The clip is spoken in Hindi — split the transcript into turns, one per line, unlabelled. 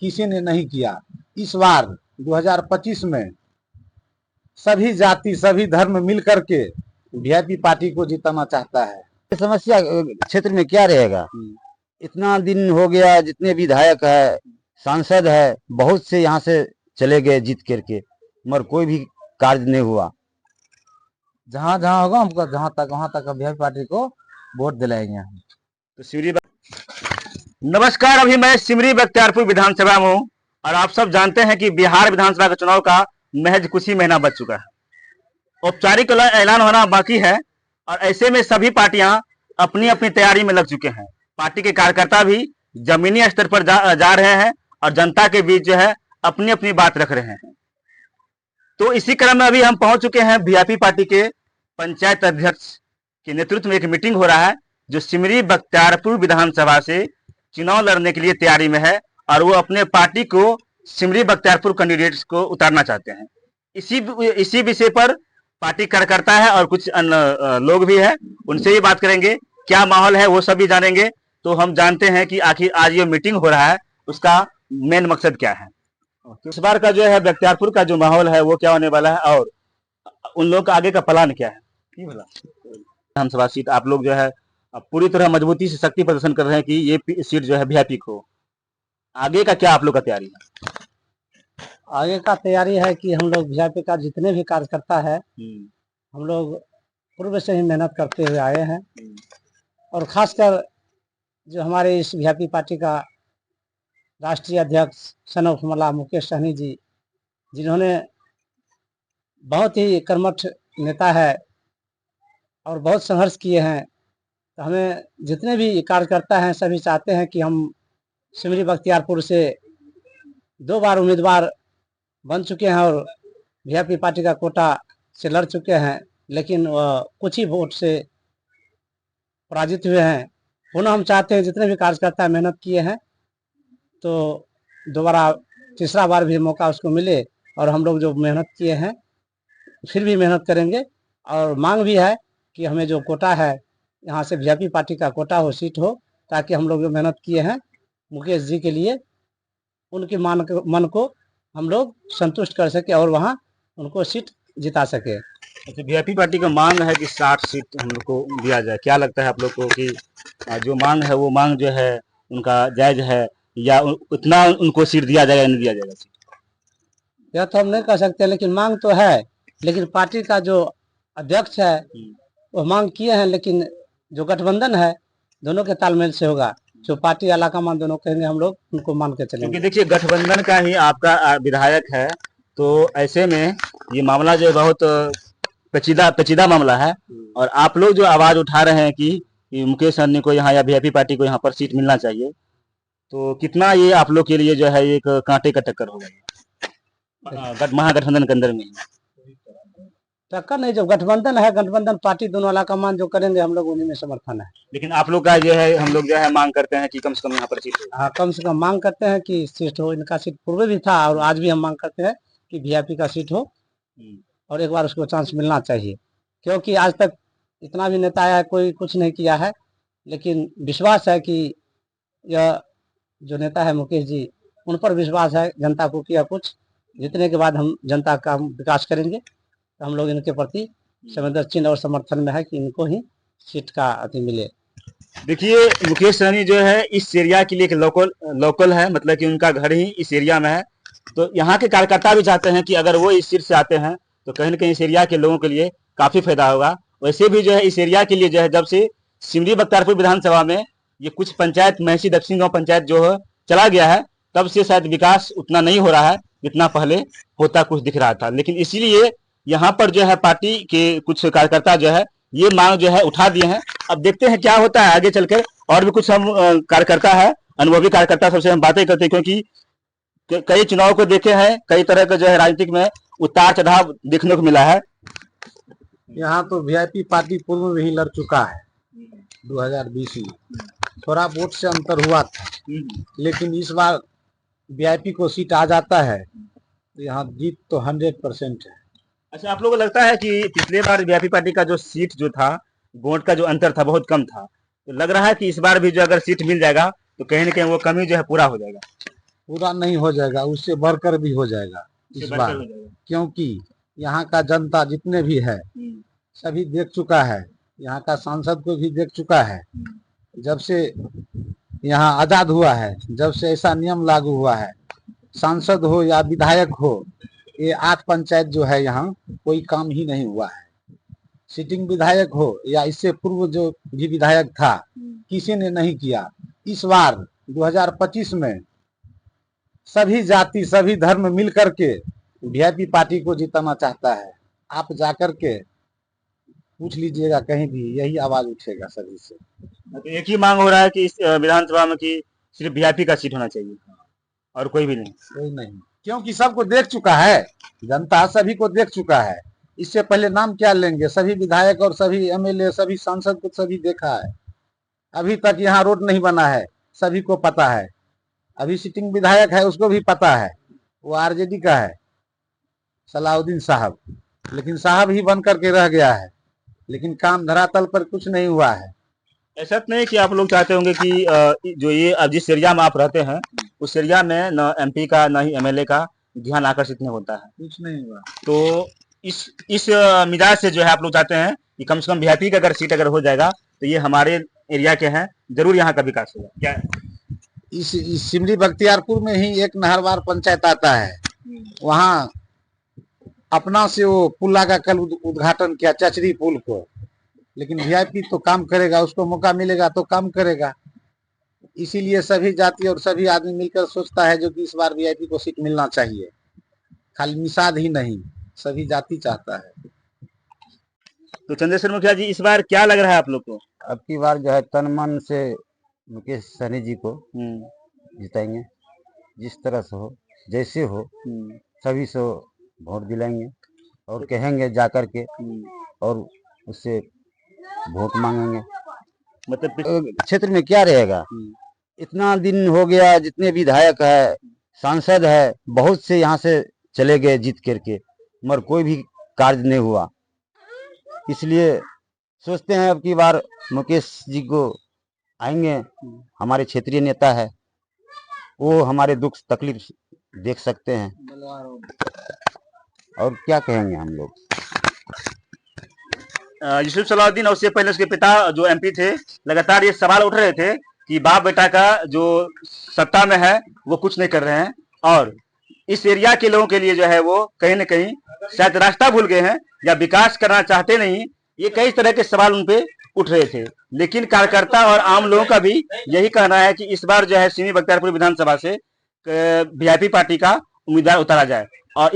किसी ने नहीं किया। इस बार 2025 में सभी जाति सभी धर्म मिल करके वीआईपी पार्टी को जिताना चाहता है।
समस्या क्षेत्र में क्या रहेगा? इतना दिन हो गया, जितने विधायक है, सांसद है, बहुत से यहाँ से चले गए जीत करके, मगर कोई भी कार्य नहीं हुआ।
जहाँ जहाँ होगा हमको जहाँ तक वहां तक वीआईपी पार्टी को वोट दिलाएंगे हम।
तो सिमरी नमस्कार, अभी मैं सिमरी बख्तियारपुर विधानसभा में हूँ और आप सब जानते हैं कि बिहार विधानसभा के चुनाव का महज कुछ ही महीना बच चुका है। औपचारिक ऐलान होना बाकी है और ऐसे में सभी पार्टियां अपनी अपनी तैयारी में लग चुके हैं। पार्टी के कार्यकर्ता भी जमीनी स्तर पर जा रहे हैं और जनता के बीच जो है अपनी अपनी बात रख रहे हैं। तो इसी क्रम में अभी हम पहुंच चुके हैं वीआईपी पार्टी के पंचायत अध्यक्ष के नेतृत्व में एक मीटिंग हो रहा है, जो सिमरी बख्तियारपुर विधानसभा से चुनाव लड़ने के लिए तैयारी में है और वो अपने पार्टी को सिमरी बख्तियारपुर कैंडिडेट्स को उतारना चाहते हैं। इसी विषय पर पार्टी कार्यकर्ता है और कुछ अन्य लोग भी हैं, उनसे ही बात करेंगे। क्या माहौल है वो सभी जानेंगे। तो हम जानते हैं कि आखिर आज ये मीटिंग हो रहा है, उसका मेन मकसद क्या है। इस बार का जो है बख्तियारपुर का जो माहौल है वो क्या होने वाला है और उन लोगों का आगे का प्लान क्या है। विधानसभा सीट आप लोग जो है पूरी तरह मजबूती से शक्ति प्रदर्शन कर रहे हैं कि ये सीट जो है वीआईपी को, आगे का क्या आप लोग का तैयारी है?
आगे का तैयारी है कि हम लोग वीआईपी का जितने भी कार्यकर्ता है हम लोग पूर्व से ही मेहनत करते हुए आए हैं और खासकर जो हमारे इस वीआईपी पार्टी का राष्ट्रीय अध्यक्ष सन ऑफ मला मुकेश सहनी जी, जिन्होंने बहुत ही कर्मठ नेता है और बहुत संघर्ष किए हैं, तो हमें जितने भी कार्यकर्ता हैं सभी चाहते हैं कि हम सिमरी बख्तियारपुर से 2 बार उम्मीदवार बन चुके हैं और वीआईपी पार्टी का कोटा से लड़ चुके हैं, लेकिन कुछ ही वोट से पराजित हुए हैं। पुनः हम चाहते हैं जितने भी कार्यकर्ता मेहनत किए हैं तो दोबारा तीसरा बार भी मौका उसको मिले और हम लोग जो मेहनत किए हैं फिर भी मेहनत करेंगे। और मांग भी है कि हमें जो कोटा है यहाँ से वीआईपी पार्टी का कोटा हो, सीट हो, ताकि हम लोग जो मेहनत किए हैं मुकेश जी के लिए उनके मन को हम लोग संतुष्ट कर सके और वहाँ उनको सीट जिता सके।
अच्छा, वीआईपी पार्टी का मांग है कि 60 सीट हम लोग को दिया जाए। क्या लगता है आप लोग को कि जो मांग है वो मांग जो है उनका जायज है या उतना उनको सीट दिया जाएगा या नहीं दिया जाएगा सीट?
यह तो हम नहीं कह सकते, लेकिन मांग तो है। लेकिन पार्टी का जो अध्यक्ष है वो मांग किए हैं, लेकिन जो गठबंधन है दोनों के तालमेल से होगा। जो पार्टी अलाकामान दोनों कहेंगे हम लोग उनको मान के चलेंगे।
क्योंकि देखिए गठबंधन का ही आपका विधायक है, तो ऐसे में ये मामला जो है बहुत पेचीदा मामला है और आप लोग जो आवाज उठा रहे हैं कि मुकेश सहनी को यहाँ या वीआईपी पार्टी को यहाँ पर सीट मिलना चाहिए, तो कितना ये आप लोग के लिए जो है एक कांटे का टक्कर होगा महागठबंधन के अंदर में?
टक्कर नहीं, जो गठबंधन है, गठबंधन पार्टी दोनों अलाकामान जो करेंगे हम लोग उन्हीं में समर्थन है।
लेकिन आप लोग का जो है हम लोग जो है मांग करते हैं कि कम से कम यहाँ पर सीट हो।
हाँ, कम से कम मांग करते हैं कि सीट हो। इनका सीट पूर्व भी था और आज भी हम मांग करते हैं कि वीआईपी का सीट हो और एक बार उसको चांस मिलना चाहिए। क्योंकि आज तक इतना भी नेता आया है, कोई कुछ नहीं किया है, लेकिन विश्वास है कि यह जो नेता है मुकेश जी, उन पर विश्वास है। जनता को किया कुछ जीतने के बाद हम जनता का विकास करेंगे, तो हम लोग इनके प्रति संवेदनशील और समर्थन में है कि इनको ही सीट का अति मिले।
देखिए मुकेश सहनी जो है इस एरिया के लिए एक लोकल है, मतलब कि उनका घर ही इस एरिया में है। तो यहाँ के कार्यकर्ता भी चाहते हैं कि अगर वो इस सीट से आते हैं तो कहीं ना कहीं इस एरिया के लोगों के लिए काफी फायदा होगा। वैसे भी जो है इस एरिया के लिए जो है जब से सिमरी बख्तियारपुर विधानसभा में ये कुछ पंचायत महसी दक्षिण गांव पंचायत जो है चला गया है, तब से शायद विकास उतना नहीं हो रहा है जितना पहले होता कुछ दिख रहा था। लेकिन इसीलिए यहाँ पर जो है पार्टी के कुछ कार्यकर्ता जो है ये मांग जो है उठा दिए हैं। अब देखते हैं क्या होता है आगे चलकर। और भी कुछ हम कार्यकर्ता है, अनुभवी कार्यकर्ता सबसे हम बातें करते हैं, क्योंकि कई चुनाव को देखे हैं, कई तरह का जो है राजनीतिक में उतार चढ़ाव देखने को मिला है।
यहाँ तो वीआईपी पार्टी पूर्व में ही लड़ चुका है 2020 में, थोड़ा वोट से अंतर हुआ था, लेकिन इस बार वीआईपी को सीट आ जाता है तो यहाँ जीत तो 100% है।
अच्छा, आप लोगों को लगता है कि पिछले बार वीआईपी पार्टी का जो सीट जो था, वोट का जो अंतर था बहुत कम था, तो लग रहा है कि इस बार भी जो अगर सीट मिल जाएगा तो कहीं ना कहीं वो कमी जो है पूरा हो जाएगा?
पूरा नहीं हो जाएगा, उससे बढ़कर भी हो जाएगा इस बार, क्योंकि यहाँ का जनता जितने भी है सभी देख चुका है, यहाँ का सांसद को भी देख चुका है। जब से यहाँ आजाद हुआ है, जब से ऐसा नियम लागू हुआ है, सांसद हो या विधायक हो, ये 8 पंचायत जो है यहाँ कोई काम ही नहीं हुआ है। सिटिंग विधायक हो या इससे पूर्व जो भी विधायक था, किसी ने नहीं किया। इस बार 2025 में सभी जाति सभी धर्म मिल करके वीआईपी पार्टी को जिताना चाहता है। आप जाकर के पूछ लीजिएगा, कहीं भी यही आवाज उठेगा सभी से।
तो एक ही मांग हो रहा है कि इस विधानसभा में कि सिर्फ वीआईपी का सीट होना चाहिए और कोई भी नहीं।
कोई नहीं, क्योंकि सबको देख चुका है, जनता सभी को देख चुका है। इससे पहले नाम क्या लेंगे, सभी विधायक और सभी एमएलए सभी सांसद को सभी देखा है। अभी तक यहाँ रोड नहीं बना है, सभी को पता है। अभी सिटिंग विधायक है, उसको भी पता है, वो आरजेडी का है सलाउद्दीन साहब, लेकिन साहब ही बन करके रह गया है, लेकिन काम धरातल पर कुछ नहीं हुआ है।
ऐसा तो नहीं कि आप लोग चाहते होंगे कि जो ये अब जिस एरिया में आप रहते हैं उस एरिया में न एमपी का न ही एमएलए का ध्यान आकर्षित नहीं होता है,
कुछ नहीं हुआ।
तो इस मिजाज से जो है आप लोग चाहते हैं कि कम से कम वीआईपी का अगर सीट अगर हो जाएगा तो ये हमारे एरिया के हैं, जरूर यहाँ का विकास होगा। क्या
इस सिमरी बख्तियारपुर में ही एक नहरवार पंचायत आता है, वहाँ अपना से वो पुला का कल उद्घाटन किया, चचरी पुल को, लेकिन वीआईपी तो काम करेगा, उसको मौका मिलेगा तो काम करेगा। इसीलिए सभी जाति और सभी आदमी मिलकर सोचता है जो कि इस बार वीआईपी को सीट मिलना चाहिए। खाली निषाद ही नहीं, सभी जाति चाहता है।
तो चंद्रशेखर मुखिया जी, इस बार क्या लग रहा है आप लोग को?
अब की बार जो है तन मन से मुकेश सहनी जी को जिताएंगे, जिस तरह से हो जैसे हो सभी से वोट दिलाएंगे और कहेंगे जाकर के और उससे वोट मांगेंगे।
मतलब
क्षेत्र में क्या रहेगा, इतना दिन हो गया, जितने विधायक है सांसद है बहुत से यहाँ से चले गए जीत करके, मगर कोई भी कार्य नहीं हुआ। इसलिए सोचते हैं अब की बार मुकेश जी को आएंगे, हमारे क्षेत्रीय नेता है, वो हमारे दुख तकलीफ देख सकते हैं, और क्या कहेंगे हम लोग।
यूसुफ सलाउद्दीन और उससे पहले उसके पिता जो एमपी थे, लगातार ये सवाल उठ रहे थे कि बाप बेटा का जो सत्ता में है वो कुछ नहीं कर रहे हैं, और इस एरिया के लोगों के लिए जो है वो कहीं न कहीं शायद रास्ता भूल गए हैं या विकास करना चाहते नहीं। ये कई तरह के सवाल उन पे उठ रहे थे, लेकिन कार्यकर्ता और आम लोगों का भी यही कहना है कि इस बार जो है सिमरी बख्तियारपुर विधानसभा से वीआईपी पार्टी का उम्मीदवार उतारा जाए। और